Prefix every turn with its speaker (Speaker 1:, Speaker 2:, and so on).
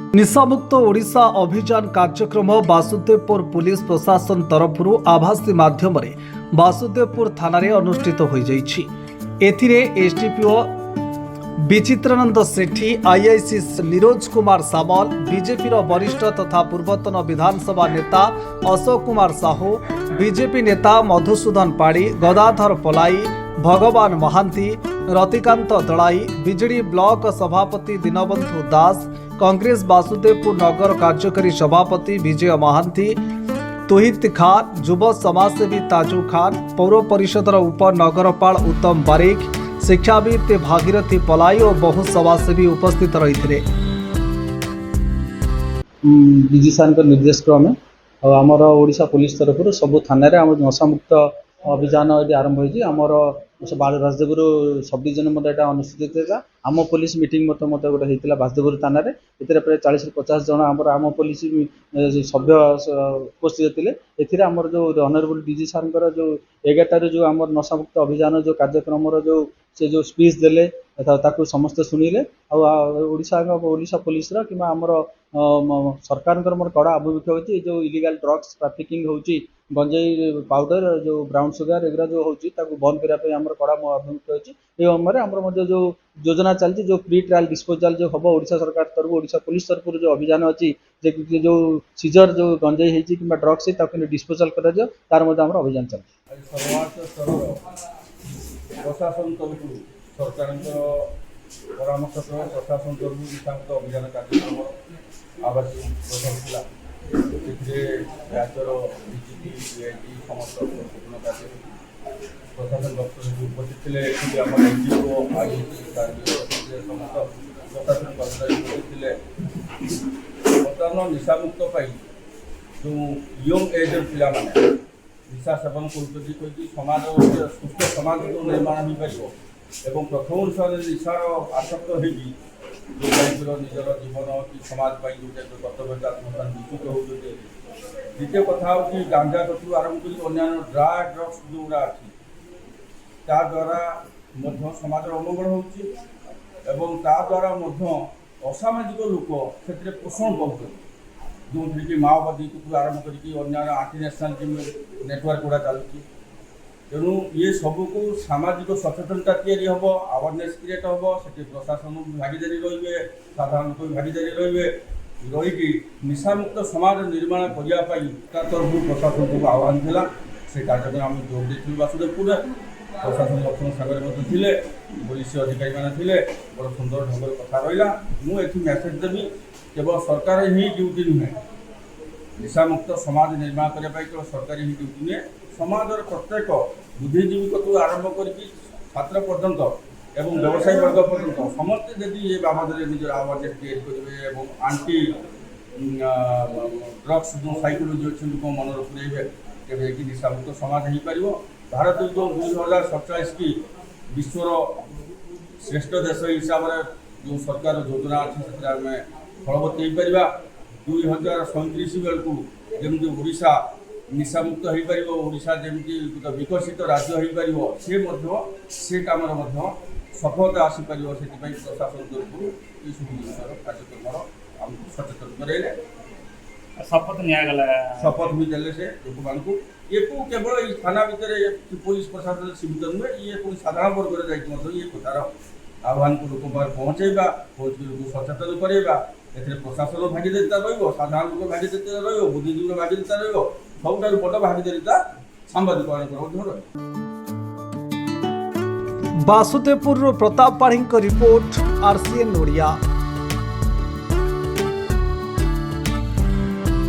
Speaker 1: निशामुक्त ओडिशा अभियान कार्यक्रम वासुदेवपुर पुलिस प्रशासन तरफ आभासी माध्यम वासुदेवपुर थाना अनुष्ठित हो जाइछि। एथिरे एसडीपीओ विचित्रानंद सेठी, आईआईसी निरोज कुमार सामल, बीजेपी वरिष्ठ तथा पूर्वतन विधानसभा नेता अशोक कुमार साहू, बीजेपी नेता मधुसूदन पाड़ी, गदाधर पलाई, भगवान महांती, रतिकांत दलाई, बीजेडी ब्लॉक सभापति दीनबंधु दास, कांग्रेस वासुदेवपुर नगर कार्यकारी सभापति विजय महांती, तोहित खान, युव समाजसेवी ताजु खान, पौर परिषदर उपनगरपाल उत्तम बारिक, शिक्षाविद भागीरथी पलाई और बहु समाजसेवी उपस्थित रही।
Speaker 2: डीजी सार निर्देश क्रमे आमर ओडिशा पुलिस तरफ सबू थाना नशामुक्त अभियान ये आरंभ होमर बासदेवपुर सब डिविजन मत यहाँ अनुष्ठित होता। आम पुलिस मीटिंग मत गोटे होता बासदेवपुर थाना ये प्राय 40-50 जन आम पुलिस सभ्य उपस्थित थे। एमर जो ऑनरेबल डीजी सार जो 11 जो आम नशामुक्त अभियान जो कार्यक्रम जो स्पीच देले ताकू समस्ते शुणिले। ओडिशा पुलिस कि आमर सरकार मोर कड़ा अभिमुख्य होती जो इलीगल ड्रग्स ट्राफिकिंग होची, गंजेई पाउडर जो ब्राउन सुगर एगुरा जो होची ताकू बंद करने आमर कड़ा अभिमुख्य होची। ये जो योजना चलती जो प्री ट्रायल डिस्पोजल जो हम ओडिशा सरकार तरफ ओडिशा पुलिस तरफ जो अभियान अच्छी जो सीजर जो गंजेई होती कि ड्रग्स है डिस्पोजल कर तार अभियान चलती।
Speaker 3: प्रशासन तरफ सरकार परामर्श प्रशासन तरफ निशामुक्त अभियान कार्यक्रम आवासी गठा राज्यर डीजीपी सीआईडी समस्त गुरुत्वपूर्ण कार्य प्रशासन दफ्तर उपस्थित थे। आम एनजीओ आईआईसी समस्त प्रशासन कर्मचारी उपस्थित थे। बर्तमान निशामुक्त जो यंग एज पिला माने निशा सेवन कर समाज सुस्थ समाज को निर्माण हो पार और प्रथम अनुसार निशार आसक्त हो जो टाइप निजर जीवन कि समाज जो कर्तव्यता निश्चित हो। द्वितीय कथा हूँ गांजा कटू आरंभ कर अन्य ड्रग्स जो गुड़ा अच्छी द्वारा समाज अमंगल हो असामाजिक लोक से पोषण पाते जो कि माओवादी को आरंभ कर आंटी नेशनल नेटवर्क गुड़ा चलती। तेणु ये सबको सामाजिक सचेतनता हम अवेयरनेस क्रिएट हम से प्रशासन भागीदारी रे साधारण लोक भागीदारी रही निशामुक्त समाज निर्माण करने तरफ प्रशासन को आह्वान था। से कार्यक्रम आम जोग देती वासुदेवपुर प्रशासन लक्ष्मण सागर थे पुलिस अधिकारी मैंने बड़ा सुंदर ढंग कथा रहा। मुझे मेसेज देवी केवल सरकार ही ड्यूटी नुहे निशामुक्त समाज निर्माण करने केवल सरकारी ही ड्यूटी नुहे समाज प्रत्येक बुद्धिजीवी को आरंभ कर छात्र पर्यंत एवं व्यवसायी वर्ग पर्यंत समस्ते जदि ये बाबद निजर अवेयरनेस क्रिएट करेंगे आंटी ड्रग्स जो साइकोलोजी अच्छे लोक मन पुरेबे तेरे कि निशामुक्त समाज हो पार। भारत जो 2047 की विश्वर श्रेष्ठ देश हिसाब से जो सरकार योजना अच्छी से आम फलवती हो पार। 2037 बेलू जमी ओडिशा निशामुक्त हो पार ओडिशा जमी गोटे विकसित राज्य हो पार से काम सफलता आसीपर से प्रशासन तरफ ये सब जिनसर कार्यक्रम सचेतन कराइले। शपथ भी देले से लोक मान ये केवल ये थाना भितर पुलिस प्रशासन सीमित नुहे ये कोई साधारण वर्ग ये कथार आह्वान को लोक पहुँचेगा पहुँच लोक सचेतन कराइबा प्रशासन भागीदारिता रधारण लोक भागीदारिता रुद्धिजीवी भागीदारिता सब बड़ भागीदारिता सांबादिक
Speaker 1: वासुदेवपुर प्रताप पाढ़ी रिपोर्ट आरसीएन ओडिया।